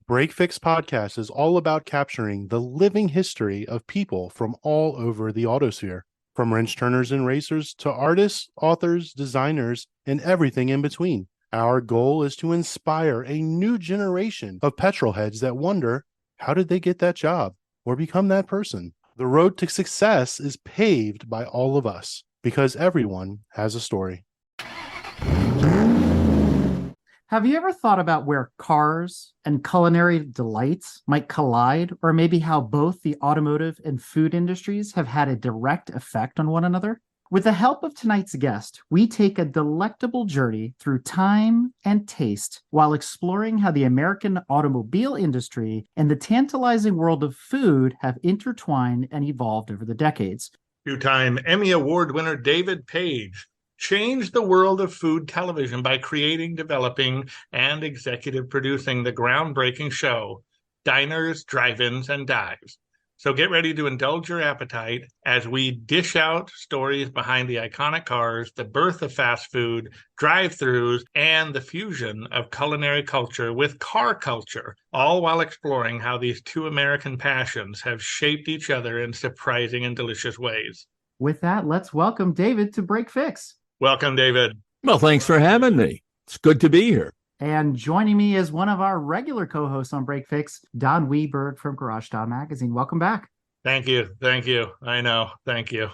Break Fix Podcast is all about capturing the living history of people from all over the autosphere, from wrench turners and racers to artists, authors, designers, and everything in between. Our goal is to inspire a new generation of petrol heads that wonder, how did they get that job or become that person? The road to success is paved by all of us because everyone has a story. Have you ever thought about where cars and culinary delights might collide, or maybe how both the automotive and food industries have had a direct effect on one another? With the help of tonight's guest, we take a delectable journey through time and taste while exploring how the American automobile industry and the tantalizing world of food have intertwined and evolved over the decades. Two-time Emmy Award winner David Page changed the world of food television by creating, developing, and executive producing the groundbreaking show, Diners, Drive-Ins, and Dives. So get ready to indulge your appetite as we dish out stories behind the iconic cars, the birth of fast food, drive-thrus, and the fusion of culinary culture with car culture, all while exploring how these two American passions have shaped each other in surprising and delicious ways. With that, let's welcome David to Break Fix. Welcome, David. Well, thanks for having me. It's good to be here. And joining me is one of our regular co-hosts on Break Fix, Don Weberg from Garage Style Magazine. Welcome back. Thank you. Thank you. I know. Thank you.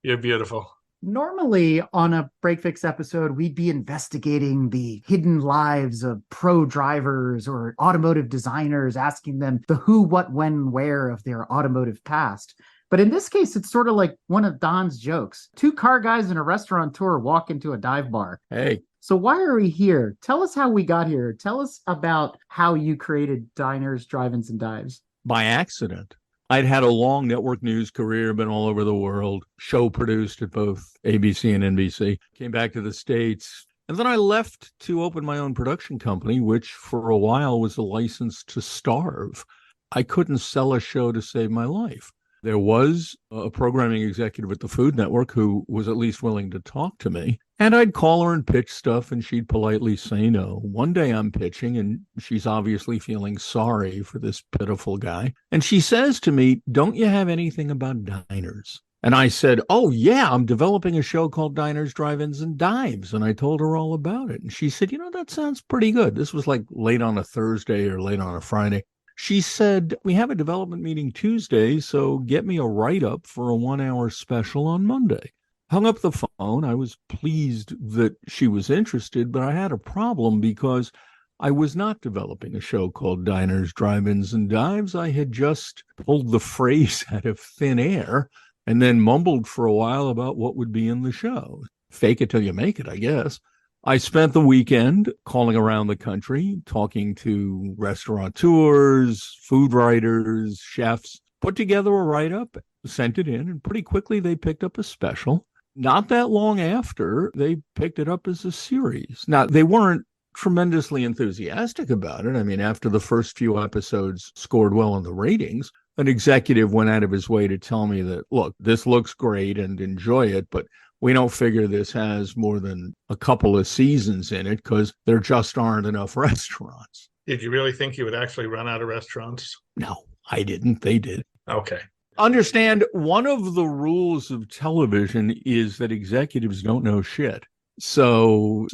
You're beautiful. Normally on a Break Fix episode, we'd be investigating the hidden lives of pro drivers or automotive designers, asking them the who, what, when, where of their automotive past. But in this case, it's sort of like one of Don's jokes. Two car guys and a restaurateur walk into a dive bar. Hey. So why are we here? Tell us how we got here. Tell us about how you created Diners, Drive-Ins, and Dives. By accident. I'd had a long network news career, been all over the world, show produced at both ABC and NBC, came back to the States, and then I left to open my own production company, which for a while was a license to starve. I couldn't sell a show to save my life. There was a programming executive at the Food Network who was at least willing to talk to me. And I'd call her and pitch stuff, and she'd politely say no. One day I'm pitching, and she's obviously feeling sorry for this pitiful guy. And she says to me, "Don't you have anything about diners?" And I said, "Oh, yeah, I'm developing a show called Diners, Drive-Ins, and Dives." And I told her all about it. And she said, "That sounds pretty good." This was like late on a Thursday or late on a Friday. She said, "We have a development meeting Tuesday, so get me a write-up for a 1-hour special on Monday." Hung up the phone. I was pleased that she was interested, but I had a problem because I was not developing a show called Diners, Drive-Ins, and Dives. I had just pulled the phrase out of thin air and then mumbled for a while about what would be in the show. Fake it till you make it, I guess. I spent the weekend calling around the country, talking to restaurateurs, food writers, chefs, put together a write-up, sent it in, and pretty quickly they picked up a special. Not that long after, they picked it up as a series. Now, they weren't tremendously enthusiastic about it. I mean, after the first few episodes scored well in the ratings, an executive went out of his way to tell me that, look, this looks great and enjoy it, but we don't figure this has more than a couple of seasons in it because there just aren't enough restaurants. Did you really think you would actually run out of restaurants? No, I didn't. They did. Okay. Understand, one of the rules of television is that executives don't know shit. So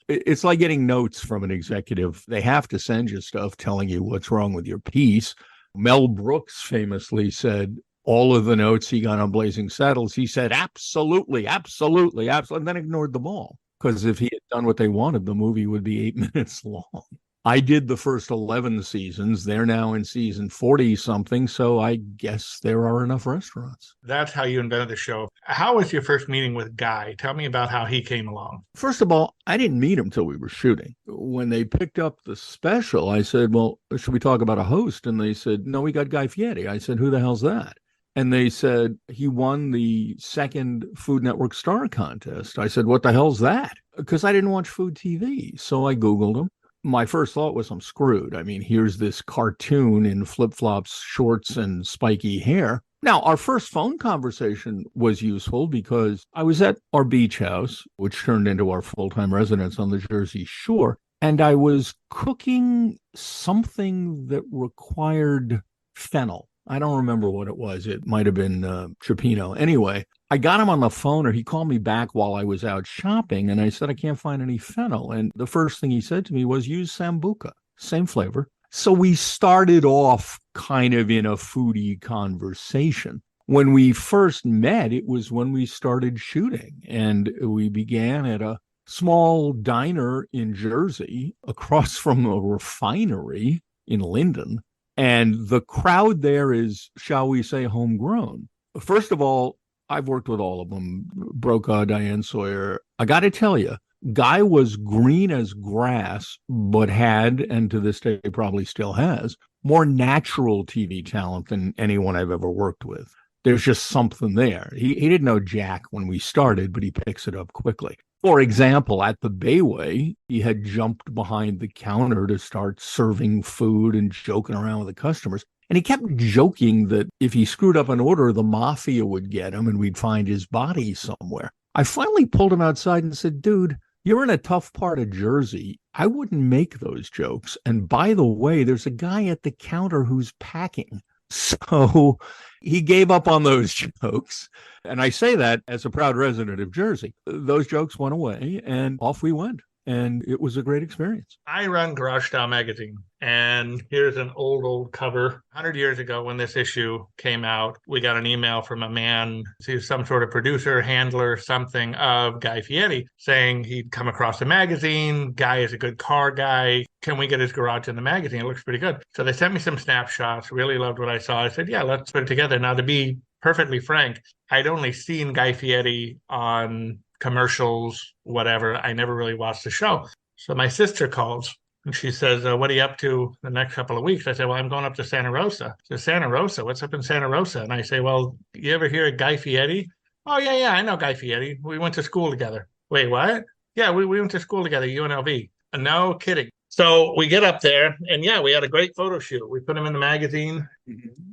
it's like getting notes from an executive. They have to send you stuff telling you what's wrong with your piece. Mel Brooks famously said, all of the notes he got on Blazing Saddles, he said, absolutely, absolutely, absolutely, and then ignored them all. Because if he had done what they wanted, the movie would be 8 minutes long. I did the first 11 seasons. They're now in season 40-something, so I guess there are enough restaurants. That's how you invented the show. How was your first meeting with Guy? Tell me about how he came along. First of all, I didn't meet him till we were shooting. When they picked up the special, I said, well, should we talk about a host? And they said, no, we got Guy Fieri. I said, who the hell's that? And they said, he won the second Food Network Star Contest. I said, what the hell's that? Because I didn't watch food TV. So I Googled him. My first thought was, I'm screwed. I mean, here's this cartoon in flip-flops, shorts, and spiky hair. Now, our first phone conversation was useful because I was at our beach house, which turned into our full-time residence on the Jersey Shore. and I was cooking something that required fennel. I don't remember what it was. It might have been cioppino. Anyway, I got him on the phone, or he called me back while I was out shopping, and I said, I can't find any fennel. And the first thing he said to me was, use sambuca, same flavor. So we started off kind of in a foodie conversation. When we first met, it was when we started shooting, and we began at a small diner in Jersey across from a refinery in Linden. And the crowd there is, shall we say, homegrown. First of all, I've worked with all of them, Brokaw, Diane Sawyer. I got to tell you, Guy was green as grass, but had, and to this day probably still has, more natural TV talent than anyone I've ever worked with. There's just something there. He didn't know Jack when we started, but he picks it up quickly. For example, at the Bayway, he had jumped behind the counter to start serving food and joking around with the customers. And he kept joking that if he screwed up an order, the mafia would get him and we'd find his body somewhere. I finally pulled him outside and said, dude, you're in a tough part of Jersey. I wouldn't make those jokes. And by the way, there's a guy at the counter who's packing. So he gave up on those jokes. And I say that as a proud resident of Jersey. Those jokes went away and off we went. And it was a great experience. I run Garage Style Magazine, and here's an old cover. 100 years ago when this issue came out, we got an email from a man, he's some sort of producer, handler, something of Guy Fieri, saying he'd come across the magazine. Guy is a good car guy. Can we get his garage in the magazine? It looks pretty good. So they sent me some snapshots, really loved what I saw. I said, yeah, let's put it together. Now, to be perfectly frank, I'd only seen Guy Fieri on commercials, whatever. I never really watched the show. So my sister calls and she says, what are you up to the next couple of weeks? I said, well, I'm going up to Santa Rosa. She says, Santa Rosa? What's up in Santa Rosa? And I say, well, you ever hear of Guy Fieri? Oh, yeah, I know Guy Fieri. We went to school together. Wait, what? Yeah, we went to school together, UNLV. No kidding. So we get up there, and yeah, we had a great photo shoot. We put him in the magazine,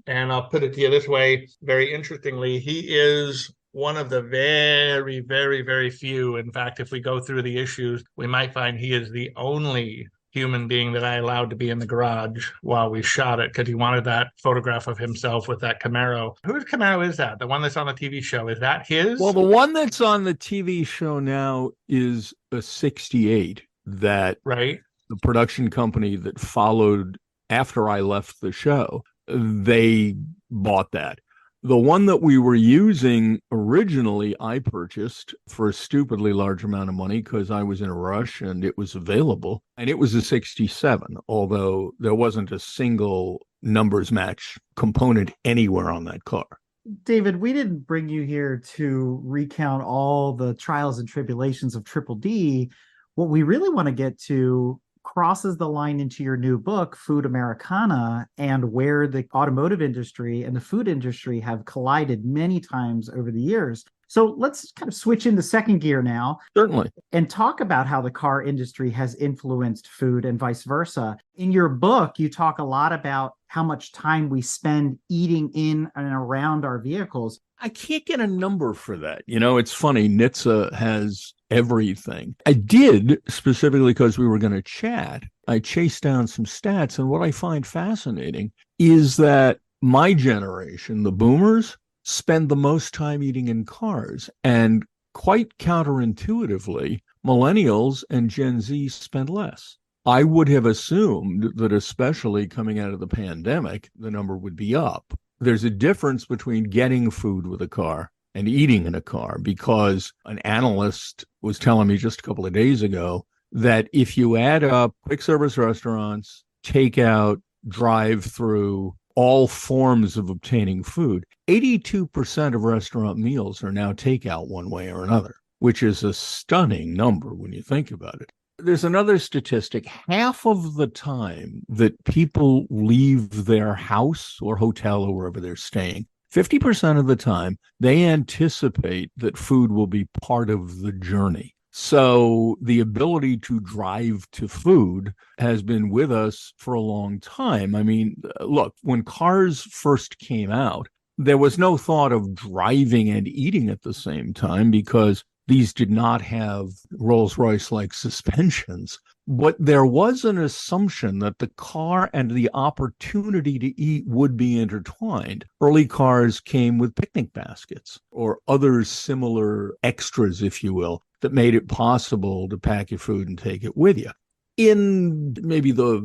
and I'll put it to you this way. Very interestingly, he is one of the very, very, very few. In fact, if we go through the issues, we might find he is the only human being that I allowed to be in the garage while we shot it, because he wanted that photograph of himself with that Camaro. Whose Camaro is that? The one that's on the TV show? Is that his? Well, the one that's on the TV show now is a 68 that right. The production company that followed after I left the show, they bought that. The one that we were using originally, I purchased for a stupidly large amount of money because I was in a rush and it was available. And it was a 67, although there wasn't a single numbers match component anywhere on that car. David, we didn't bring you here to recount all the trials and tribulations of Triple D. What we really want to get to crosses the line into your new book, Food Americana, and where the automotive industry and the food industry have collided many times over the years. So let's kind of switch into second gear now. Certainly. And talk about how the car industry has influenced food and vice versa. In your book, you talk a lot about how much time we spend eating in and around our vehicles. I can't get a number for that. You know, it's funny. NHTSA has everything. I did, specifically because we were going to chat, I chased down some stats. And what I find fascinating is that my generation, the boomers, spend the most time eating in cars. And quite counterintuitively, millennials and Gen Z spend less. I would have assumed that, especially coming out of the pandemic, the number would be up. There's a difference between getting food with a car and eating in a car, because an analyst was telling me just a couple of days ago that if you add up quick service restaurants, takeout, drive-through, all forms of obtaining food, 82% of restaurant meals are now takeout one way or another, which is a stunning number when you think about it. There's another statistic. Half of the time that people leave their house or hotel or wherever they're staying, 50% of the time, they anticipate that food will be part of the journey. So the ability to drive to food has been with us for a long time. I mean, look, when cars first came out, there was no thought of driving and eating at the same time because these did not have Rolls-Royce-like suspensions. But there was an assumption that the car and the opportunity to eat would be intertwined. Early cars came with picnic baskets or other similar extras, if you will, that made it possible to pack your food and take it with you. In maybe the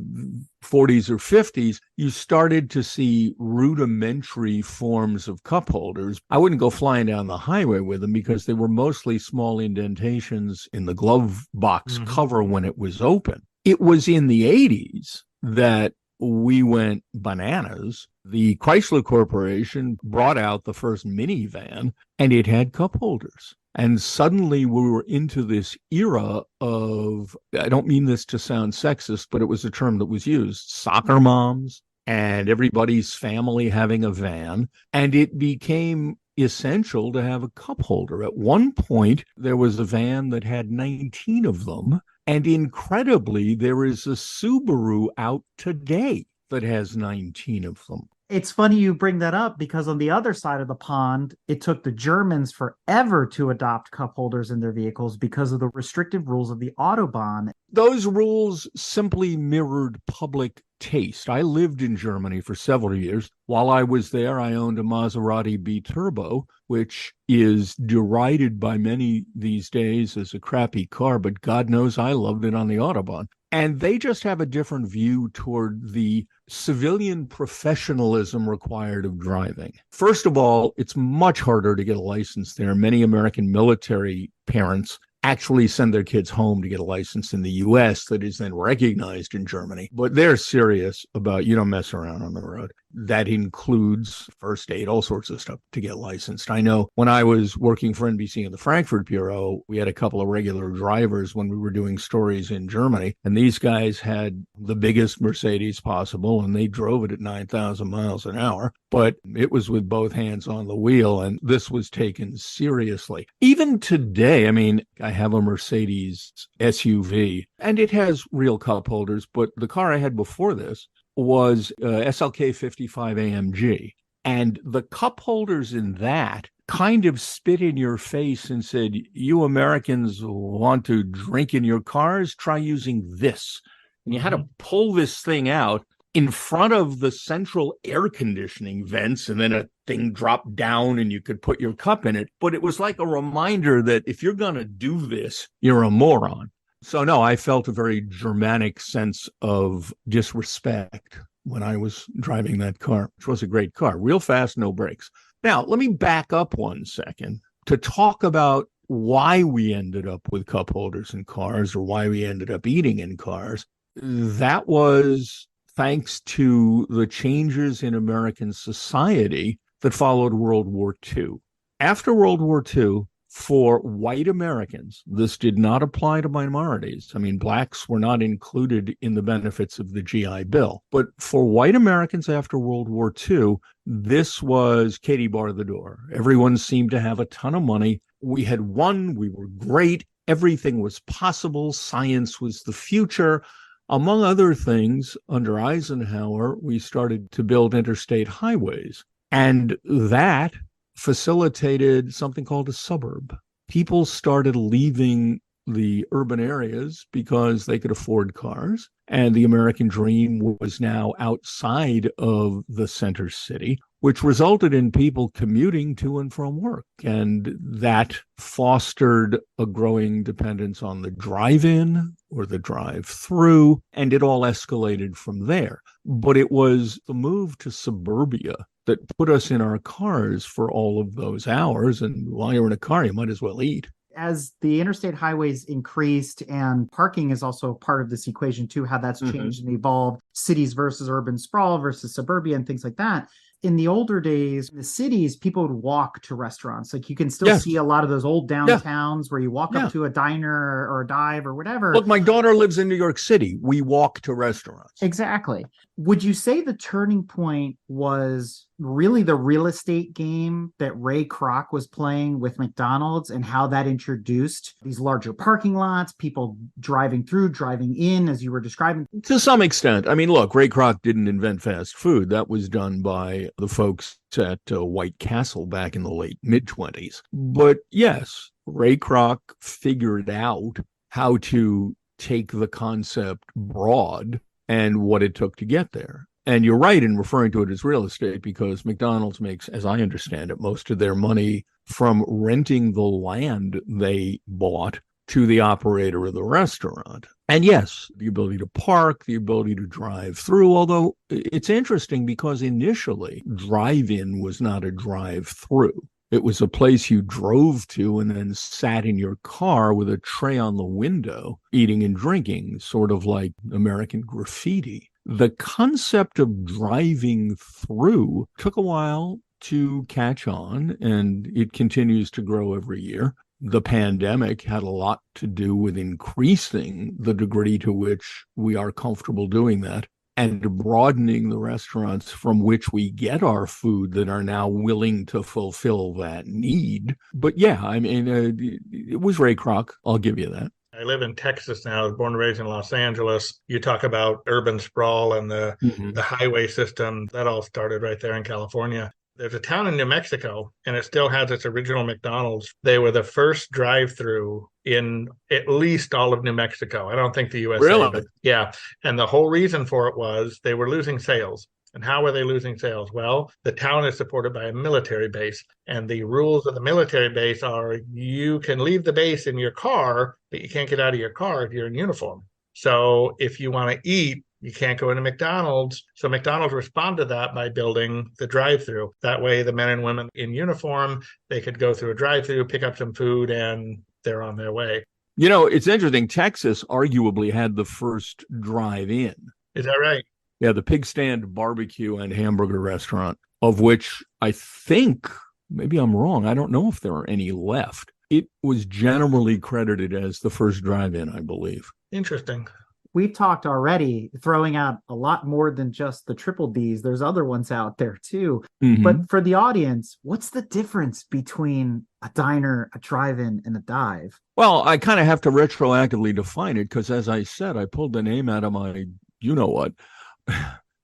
40s or 50s, you started to see rudimentary forms of cup holders. I wouldn't go flying down the highway with them because they were mostly small indentations in the glove box cover when it was open. It was in the 80s that we went bananas. The Chrysler Corporation brought out the first minivan, and it had cup holders. And suddenly we were into this era of, I don't mean this to sound sexist, but it was a term that was used, soccer moms and everybody's family having a van. And it became essential to have a cup holder. At one point, there was a van that had 19 of them. And incredibly, there is a Subaru out today that has 19 of them. It's funny you bring that up because on the other side of the pond, it took the Germans forever to adopt cup holders in their vehicles because of the restrictive rules of the Autobahn. Those rules simply mirrored public taste. I lived in Germany for several years. While I was there, I owned a Maserati B-Turbo, which is derided by many these days as a crappy car, but God knows I loved it on the Autobahn. And they just have a different view toward the civilian professionalism required of driving. First of all, it's much harder to get a license there. Many American military parents actually send their kids home to get a license in the U.S. that is then recognized in Germany. But they're serious about you don't mess around on the road. That includes first aid, all sorts of stuff to get licensed. I know when I was working for NBC in the Frankfurt Bureau, we had a couple of regular drivers when we were doing stories in Germany. And these guys had the biggest Mercedes possible, and they drove it at 9,000 miles an hour. But it was with both hands on the wheel, and this was taken seriously. Even today, I mean, I have a Mercedes SUV, and it has real cup holders, but the car I had before this was SLK 55 AMG. And the cup holders in that kind of spit in your face and said, you Americans want to drink in your cars? Try using this. And you had to pull this thing out in front of the central air conditioning vents, and then a thing dropped down and you could put your cup in it. But it was like a reminder that if you're going to do this, you're a moron. So no, I felt a very Germanic sense of disrespect when I was driving that car, which was a great car, real fast, no brakes. Now, let me back up 1 second to talk about why we ended up with cup holders in cars or why we ended up eating in cars. That was thanks to the changes in American society that followed World War II. After World War II, for white Americans, this did not apply to minorities. I mean, blacks were not included in the benefits of the GI Bill. But for white Americans after World War II, this was Katie bar the door. Everyone seemed to have a ton of money. We had won. We were great. Everything was possible. Science was the future. Among other things, under Eisenhower, we started to build interstate highways. And that facilitated something called a suburb. People started leaving the urban areas because they could afford cars, and the American dream was now outside of the center city, which resulted in people commuting to and from work. And that fostered a growing dependence on the drive-in or the drive-through, and it all escalated from there. But it was the move to suburbia that put us in our cars for all of those hours. And while you're in a car, you might as well eat. As the interstate highways increased, and parking is also part of this equation too, how that's changed and evolved, cities versus urban sprawl versus suburbia and things like that. In the older days, in the cities, people would walk to restaurants. Like you can still see a lot of those old downtowns where you walk up to a diner or a dive or whatever. Look, my daughter lives in New York City. We walk to restaurants. Exactly. Would you say the turning point was really the real estate game that Ray Kroc was playing with McDonald's and how that introduced these larger parking lots, people driving through, driving in, as you were describing? To some extent. I mean, look, Ray Kroc didn't invent fast food. That was done by the folks at White Castle back in the late mid-20s. But yes, Ray Kroc figured out how to take the concept broad and what it took to get there. And you're right in referring to it as real estate, because McDonald's makes, as I understand it, most of their money from renting the land they bought to the operator of the restaurant. And yes, the ability to park, the ability to drive through, although it's interesting because initially drive-in was not a drive-through. It was a place you drove to and then sat in your car with a tray on the window, eating and drinking, sort of like American Graffiti. The concept of driving through took a while to catch on, and it continues to grow every year. The pandemic had a lot to do with increasing the degree to which we are comfortable doing that and broadening the restaurants from which we get our food that are now willing to fulfill that need. But yeah, I mean, it was Ray Kroc. I'll give you that. I live in Texas now. I was born and raised in Los Angeles. You talk about urban sprawl and the highway system. That all started right there in California. There's a town in New Mexico, and it still has its original McDonald's. They were the first drive-through in at least all of New Mexico. I don't think the USA. Really? But yeah. And the whole reason for it was they were losing sales. And how were they losing sales? Well, the town is supported by a military base. And the rules of the military base are you can leave the base in your car, but you can't get out of your car if you're in uniform. So if you want to eat, you can't go into McDonald's. So McDonald's responded to that by building the drive-through. That way, the men and women in uniform, they could go through a drive-through, pick up some food, and they're on their way. You know, it's interesting. Texas arguably had the first drive-in. Is that right? Yeah, the Pig Stand Barbecue and Hamburger Restaurant, of which I think, maybe I'm wrong, I don't know if there are any left. It was generally credited as the first drive-in, I believe. Interesting. We've talked already, throwing out a lot more than just the triple Ds. There's other ones out there too. Mm-hmm. But for the audience, what's the difference between a diner, a drive-in, and a dive? Well, I kind of have to retroactively define it because, as I said, I pulled the name out of my you-know-what.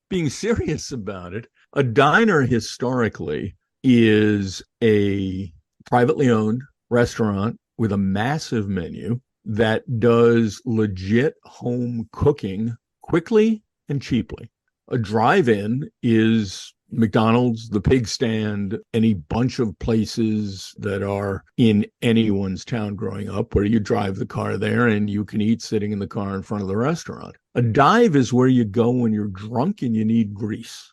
Being serious about it, a diner historically is a privately owned restaurant with a massive menu that does legit home cooking quickly and cheaply. A drive-in is McDonald's, the Pig Stand, any bunch of places that are in anyone's town growing up where you drive the car there and you can eat sitting in the car in front of the restaurant. A dive is where you go when you're drunk and you need grease.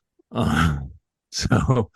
So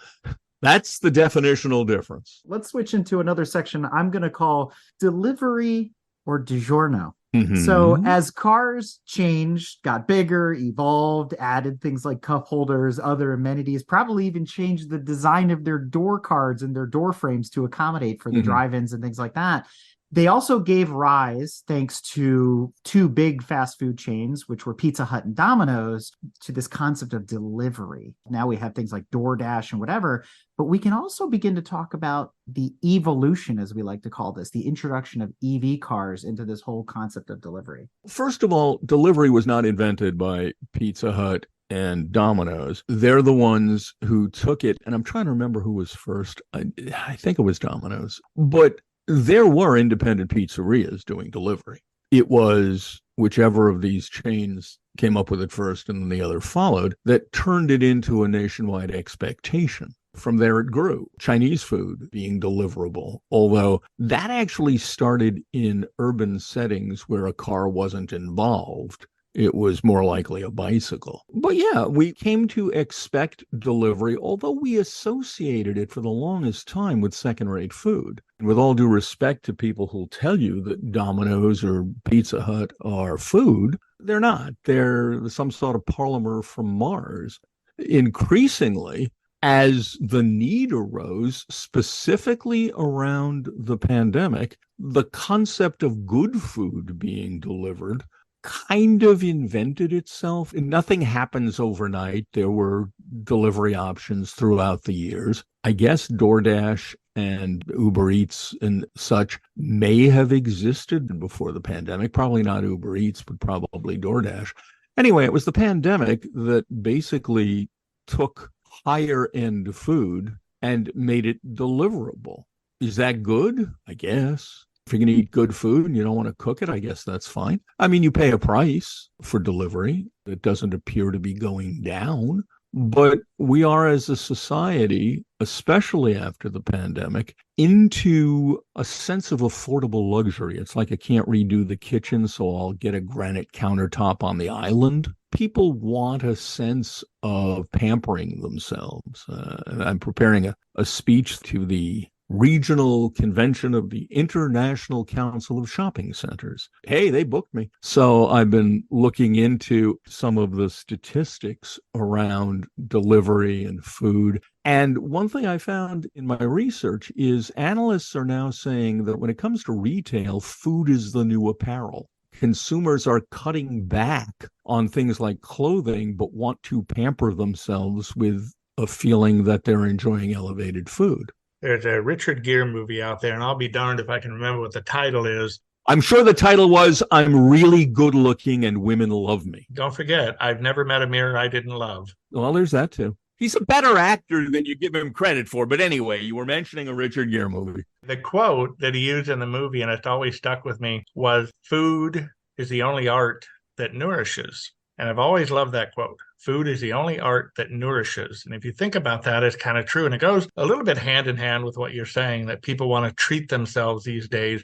that's the definitional difference. Let's switch into another section I'm going to call delivery or DiGiorno. Mm-hmm. So as cars changed, got bigger, evolved, added things like cup holders, other amenities, probably even changed the design of their door cards and their door frames to accommodate for the drive-ins and things like that. They also gave rise, thanks to two big fast food chains, which were Pizza Hut and Domino's, to this concept of delivery. Now we have things like DoorDash and whatever, but we can also begin to talk about the evolution, as we like to call this, the introduction of EV cars into this whole concept of delivery. First of all, delivery was not invented by Pizza Hut and Domino's. They're the ones who took it, and I'm trying to remember who was first. I think it was Domino's, but there were independent pizzerias doing delivery. It was whichever of these chains came up with it first and then the other followed that turned it into a nationwide expectation. From there, it grew. Chinese food being deliverable, although that actually started in urban settings where a car wasn't involved. It was more likely a bicycle. But yeah, we came to expect delivery, although we associated it for the longest time with second-rate food. And with all due respect to people who'll tell you that Domino's or Pizza Hut are food, they're not. They're some sort of parlor from Mars. Increasingly, as the need arose, specifically around the pandemic, the concept of good food being delivered kind of invented itself. And nothing happens overnight. There were delivery options throughout the years. I guess DoorDash and Uber Eats and such may have existed before the pandemic. Probably not Uber Eats, but probably DoorDash. Anyway, it was the pandemic that basically took higher end food and made it deliverable. Is that good? I guess. If you're going to eat good food and you don't want to cook it, I guess that's fine. I mean, you pay a price for delivery. It doesn't appear to be going down. But we are, as a society, especially after the pandemic, into a sense of affordable luxury. It's like I can't redo the kitchen, so I'll get a granite countertop on the island. People want a sense of pampering themselves. I'm preparing a speech to the regional convention of the International Council of Shopping Centers. Hey, they booked me. So I've been looking into some of the statistics around delivery and food. And one thing I found in my research is analysts are now saying that when it comes to retail, food is the new apparel. Consumers are cutting back on things like clothing, but want to pamper themselves with a feeling that they're enjoying elevated food. There's a Richard Gere movie out there, and I'll be darned if I can remember what the title is. I'm sure the title was I'm Really Good Looking and Women Love Me. Don't forget, I've never met a mirror I didn't love. Well, there's that too. He's a better actor than you give him credit for. But anyway, you were mentioning a Richard Gere movie. The quote that he used in the movie, and it's always stuck with me, was, "Food is the only art that nourishes." And I've always loved that quote. Food is the only art that nourishes. And if you think about that, it's kind of true. And it goes a little bit hand in hand with what you're saying, that people want to treat themselves these days.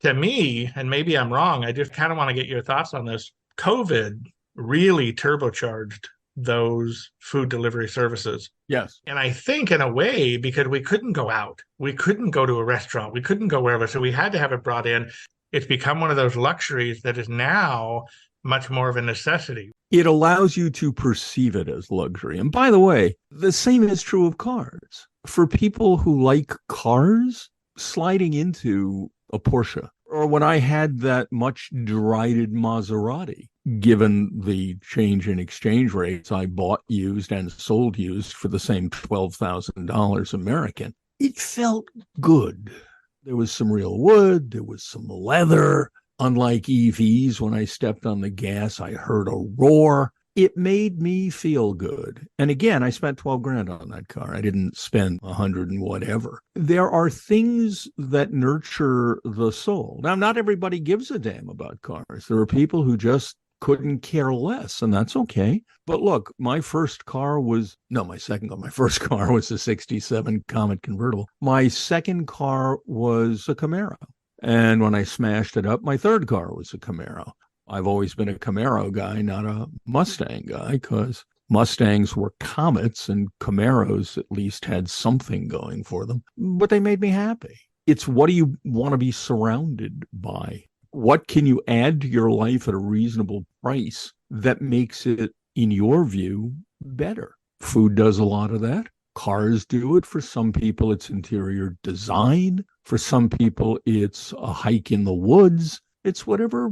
To me, and maybe I'm wrong, I just kind of want to get your thoughts on this. COVID really turbocharged those food delivery services. Yes. And I think in a way, because we couldn't go out, we couldn't go to a restaurant, we couldn't go wherever. So we had to have it brought in. It's become one of those luxuries that is now much more of a necessity. It allows you to perceive it as luxury. And by the way, the same is true of cars. For people who like cars, sliding into a Porsche, or when I had that much derided Maserati, given the change in exchange rates, I bought used and sold used for the same $12,000 American. It felt good. There was some real wood, there was some leather. Unlike EVs, when I stepped on the gas, I heard a roar. It made me feel good. And again, I spent 12 grand on that car. I didn't spend 100 and whatever. There are things that nurture the soul. Now, not everybody gives a damn about cars. There are people who just couldn't care less, and that's okay. But look, my first car was, no, my second car, my first car was a 67 Comet convertible. My second car was a Camaro. And when I smashed it up, my third car was a Camaro. I've always been a Camaro guy, not a Mustang guy, because Mustangs were Comets and Camaros at least had something going for them. But they made me happy. It's what do you want to be surrounded by? What can you add to your life at a reasonable price that makes it, in your view, better? Food does a lot of that. Cars do it. For some people, it's interior design. For some people, it's a hike in the woods. It's whatever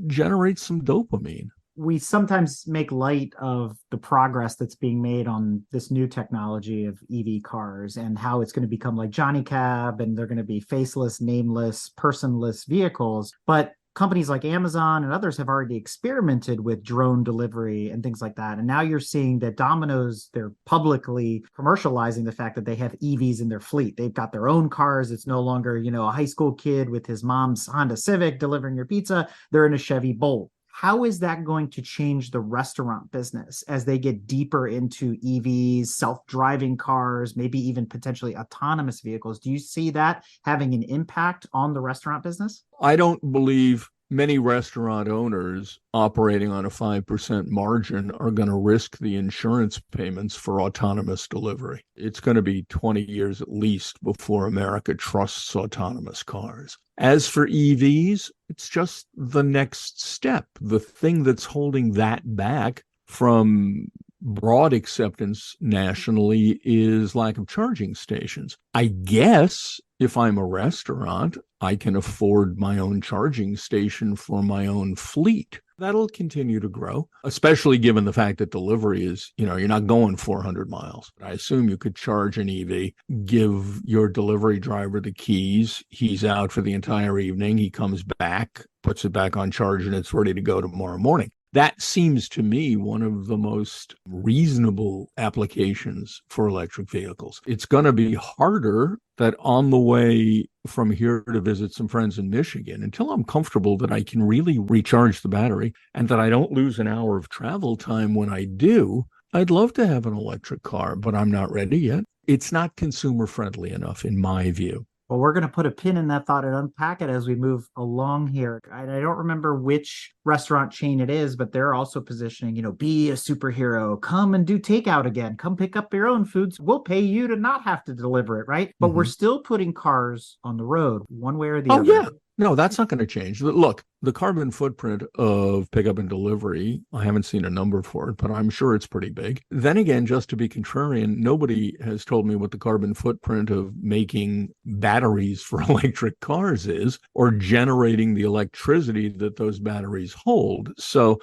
generates some dopamine. We sometimes make light of the progress that's being made on this new technology of EV cars and how it's going to become like Johnny Cab, and they're going to be faceless, nameless, personless vehicles. But companies like Amazon and others have already experimented with drone delivery and things like that. And now you're seeing that Domino's, they're publicly commercializing the fact that they have EVs in their fleet. They've got their own cars. It's no longer, a high school kid with his mom's Honda Civic delivering your pizza. They're in a Chevy Bolt. How is that going to change the restaurant business as they get deeper into EVs, self-driving cars, maybe even potentially autonomous vehicles? Do you see that having an impact on the restaurant business? I don't believe many restaurant owners operating on a 5% margin are going to risk the insurance payments for autonomous delivery. It's going to be 20 years at least before America trusts autonomous cars. As for EVs, it's just the next step. The thing that's holding that back from broad acceptance nationally is lack of charging stations. I guess if I'm a restaurant, I can afford my own charging station for my own fleet. That'll continue to grow, especially given the fact that delivery is, you're not going 400 miles. I assume you could charge an EV, give your delivery driver the keys. He's out for the entire evening. He comes back, puts it back on charge, and it's ready to go tomorrow morning. That seems to me one of the most reasonable applications for electric vehicles. It's going to be harder that on the way from here to visit some friends in Michigan, until I'm comfortable that I can really recharge the battery and that I don't lose an hour of travel time when I do, I'd love to have an electric car, but I'm not ready yet. It's not consumer friendly enough, in my view. Well, we're going to put a pin in that thought and unpack it as we move along here. I don't remember which restaurant chain it is, but they're also positioning, be a superhero, come and do takeout again, come pick up your own foods. We'll pay you to not have to deliver it, right? But we're still putting cars on the road one way or the other. Oh, yeah. No, that's not going to change. Look, the carbon footprint of pickup and delivery, I haven't seen a number for it, but I'm sure it's pretty big. Then again, just to be contrarian, nobody has told me what the carbon footprint of making batteries for electric cars is, or generating the electricity that those batteries hold. So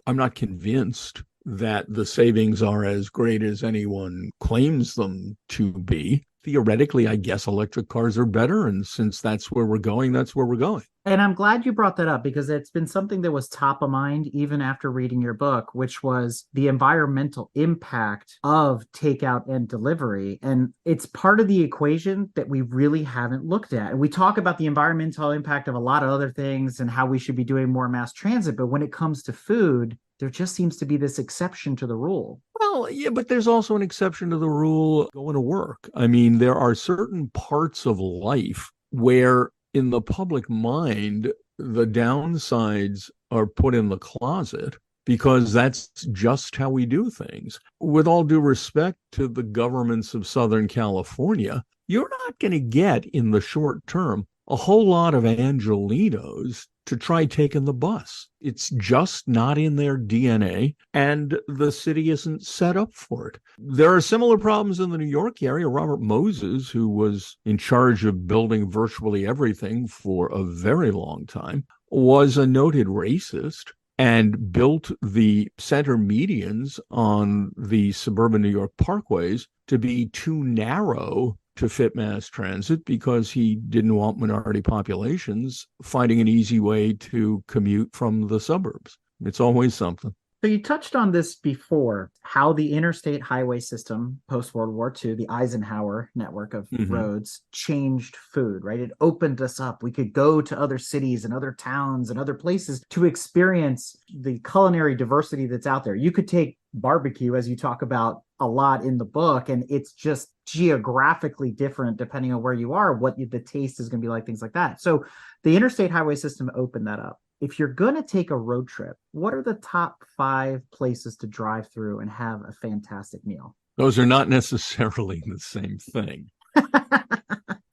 I'm not convinced that the savings are as great as anyone claims them to be. Theoretically, I guess electric cars are better. And since that's where we're going, that's where we're going. And I'm glad you brought that up, because it's been something that was top of mind even after reading your book, which was the environmental impact of takeout and delivery. And it's part of the equation that we really haven't looked at. And we talk about the environmental impact of a lot of other things and how we should be doing more mass transit. But when it comes to food, there just seems to be this exception to the rule. Well, yeah, but there's also an exception to the rule going to work. I mean, there are certain parts of life where in the public mind, the downsides are put in the closet because that's just how we do things. With all due respect to the governments of Southern California, you're not going to get in the short term a whole lot of Angelinos to try taking the bus. It's just not in their DNA, and the city isn't set up for it. There are similar problems in the New York area. Robert Moses, who was in charge of building virtually everything for a very long time, was a noted racist and built the center medians on the suburban New York parkways to be too narrow to fit mass transit because he didn't want minority populations finding an easy way to commute from the suburbs. It's always something. So you touched on this before, how the interstate highway system post-World War II, the Eisenhower network of roads, changed food, right? It opened us up. We could go to other cities and other towns and other places to experience the culinary diversity that's out there. You could take barbecue, as you talk about a lot in the book, and it's just geographically different depending on where you are, what the taste is going to be like, things like that. So the interstate highway system opened that up. If you're going to take a road trip, what are the top 5 places to drive through and have a fantastic meal? Those are not necessarily the same thing.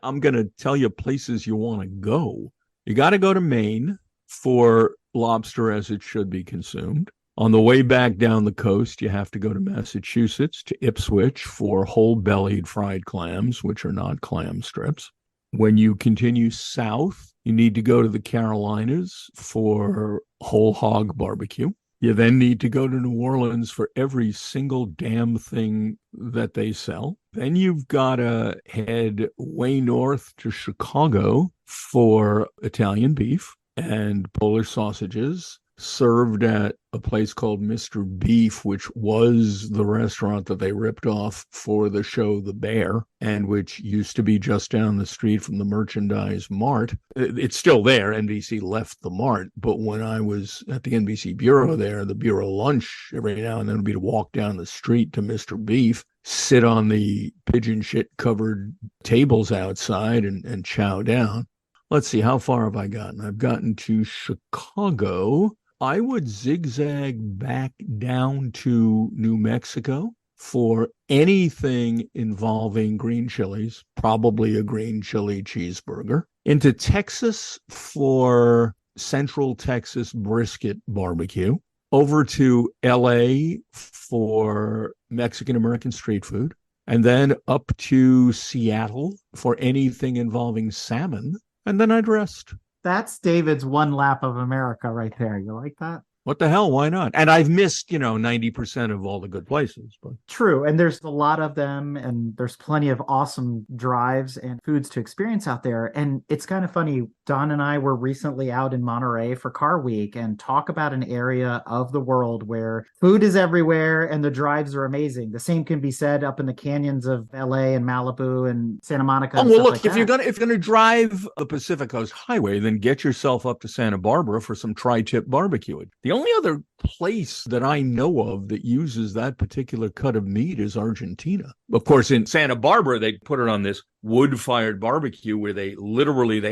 I'm going to tell you places you want to go. You got to go to Maine for lobster as it should be consumed. On the way back down the coast, you have to go to Massachusetts, to Ipswich for whole-bellied fried clams, which are not clam strips. When you continue south, you need to go to the Carolinas for whole hog barbecue. You then need to go to New Orleans for every single damn thing that they sell. Then you've got to head way north to Chicago for Italian beef and Polish sausages, served at a place called Mr. Beef, which was the restaurant that they ripped off for the show The Bear, and which used to be just down the street from the Merchandise Mart. It's still there. NBC left the Mart, but when I was at the NBC Bureau there, the Bureau lunch every now and then would be to walk down the street to Mr. Beef, sit on the pigeon shit covered tables outside and chow down. Let's see, how far have I gotten? I've gotten to Chicago. I would zigzag back down to New Mexico for anything involving green chilies, probably a green chili cheeseburger. Into Texas for Central Texas brisket barbecue. Over to LA for Mexican-American street food. And then up to Seattle for anything involving salmon. And then I'd rest. That's David's one lap of America right there. You like that? What the hell? Why not? And I've missed, 90% of all the good places. But true. And there's a lot of them, and there's plenty of awesome drives and foods to experience out there. And it's kind of funny Don and I were recently out in Monterey for Car Week, and talk about an area of the world where food is everywhere and the drives are amazing. The same can be said up in the canyons of LA and Malibu and Santa Monica. Oh, and well, stuff look, like if you're that. gonna drive the Pacific Coast Highway, then get yourself up to Santa Barbara for some tri-tip barbecuing. The only other place that I know of that uses that particular cut of meat is Argentina. Of course, in Santa Barbara, they put it on this wood-fired barbecue where they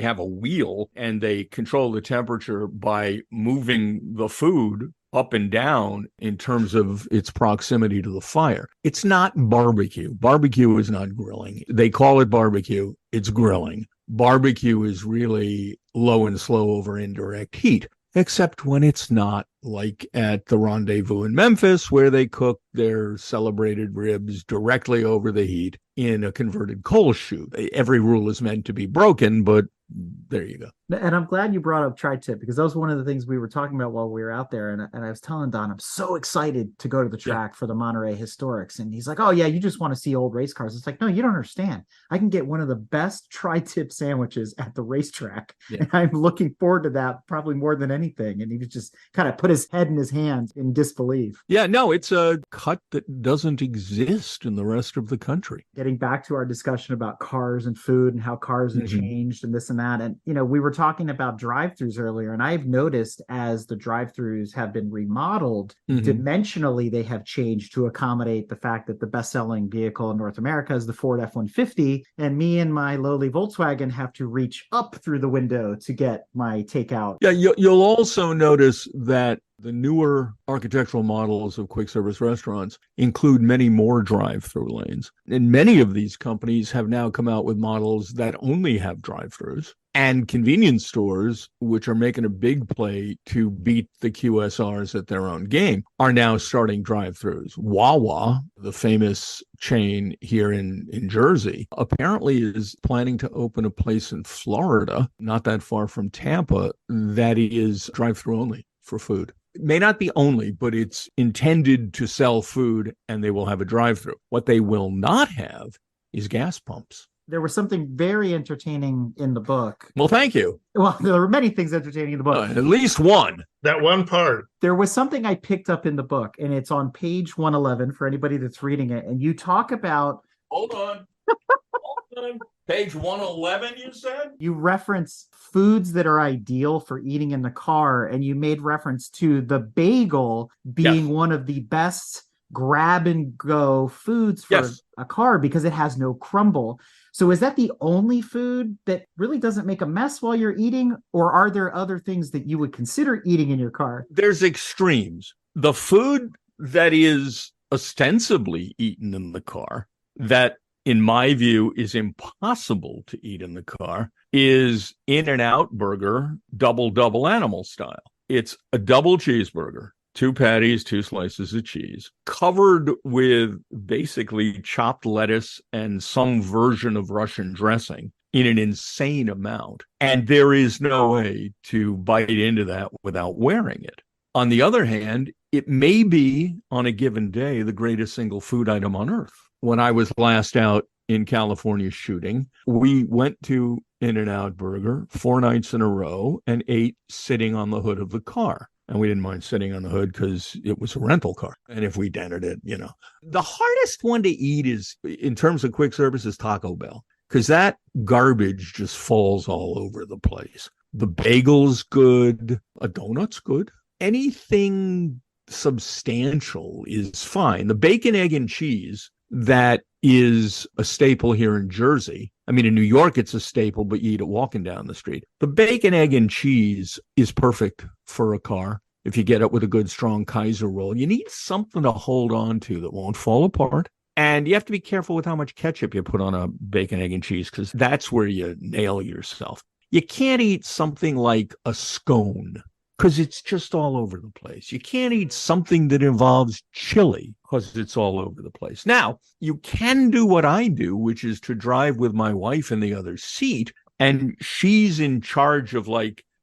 have a wheel and they control the temperature by moving the food up and down in terms of its proximity to the fire. It's not barbecue. Barbecue is not grilling. They call it barbecue. It's grilling. Barbecue is really low and slow over indirect heat, except when it's not, like at the Rendezvous in Memphis, where they cook their celebrated ribs directly over the heat in a converted coal chute. Every rule is meant to be broken, but there you go. And I'm glad you brought up tri-tip, because that was one of the things we were talking about while we were out there. And I was telling Don, I'm so excited to go to the track for the Monterey Historics. And he's like, oh, yeah, you just want to see old race cars. It's like, no, you don't understand. I can get one of the best tri-tip sandwiches at the racetrack. Yeah. And I'm looking forward to that probably more than anything. And he was just kind of put his head in his hands in disbelief. Yeah, no, it's a cut that doesn't exist in the rest of the country. Getting back to our discussion about cars and food and how cars have changed and this and that. And, we were talking about drive-thrus earlier, and I've noticed as the drive-thrus have been remodeled, dimensionally, they have changed to accommodate the fact that the best-selling vehicle in North America is the Ford F-150. And me and my lowly Volkswagen have to reach up through the window to get my takeout. Yeah, you'll also notice that the newer architectural models of quick service restaurants include many more drive-through lanes. And many of these companies have now come out with models that only have drive-throughs. And convenience stores, which are making a big play to beat the QSRs at their own game, are now starting drive-throughs. Wawa, the famous chain here in Jersey, apparently is planning to open a place in Florida, not that far from Tampa, that is drive-through only for food. It may not be only, but it's intended to sell food, and they will have a drive-through. What they will not have is gas pumps. There was something very entertaining in the book. Well, thank you. Well, there were many things entertaining in the book. At least one. That one part. There was something I picked up in the book, and it's on page 111 for anybody that's reading it. And you talk about... Hold on. Page 111, you said? You reference foods that are ideal for eating in the car, and you made reference to the bagel being one of the best grab-and-go foods for a car because it has no crumble. So is that the only food that really doesn't make a mess while you're eating, or are there other things that you would consider eating in your car? There's extremes. The food that is ostensibly eaten in the car, that in my view is impossible to eat in the car, is In-N-Out Burger double animal style. It's a double cheeseburger, 2 patties, 2 slices of cheese, covered with basically chopped lettuce and some version of Russian dressing in an insane amount. And there is no way to bite into that without wearing it. On the other hand, it may be, on a given day, the greatest single food item on earth. When I was last out in California shooting, we went to In-N-Out Burger 4 nights in a row and ate sitting on the hood of the car. And we didn't mind sitting on the hood because it was a rental car. And if we dented it, The hardest one to eat is, in terms of quick service, is Taco Bell, because that garbage just falls all over the place. The bagel's good. A donut's good. Anything substantial is fine. The bacon, egg, and cheese that is a staple here in Jersey. I mean, in New York, it's a staple, but you eat it walking down the street. The bacon, egg, and cheese is perfect for a car. If you get it with a good, strong Kaiser roll, you need something to hold on to that won't fall apart. And you have to be careful with how much ketchup you put on a bacon, egg, and cheese, because that's where you nail yourself. You can't eat something like a scone because it's just all over the place. You can't eat something that involves chili because it's all over the place. Now, you can do what I do, which is to drive with my wife in the other seat, and she's in charge of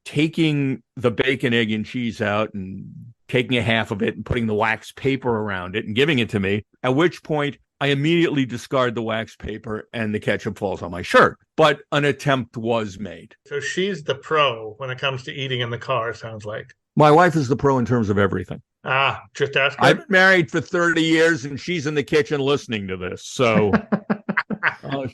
taking the bacon, egg, and cheese out and taking a half of it and putting the wax paper around it and giving it to me, at which point I immediately discard the wax paper and the ketchup falls on my shirt. But an attempt was made. So she's the pro when it comes to eating in the car, sounds like. My wife is the pro in terms of everything. Just ask her. I've been married for 30 years and she's in the kitchen listening to this. So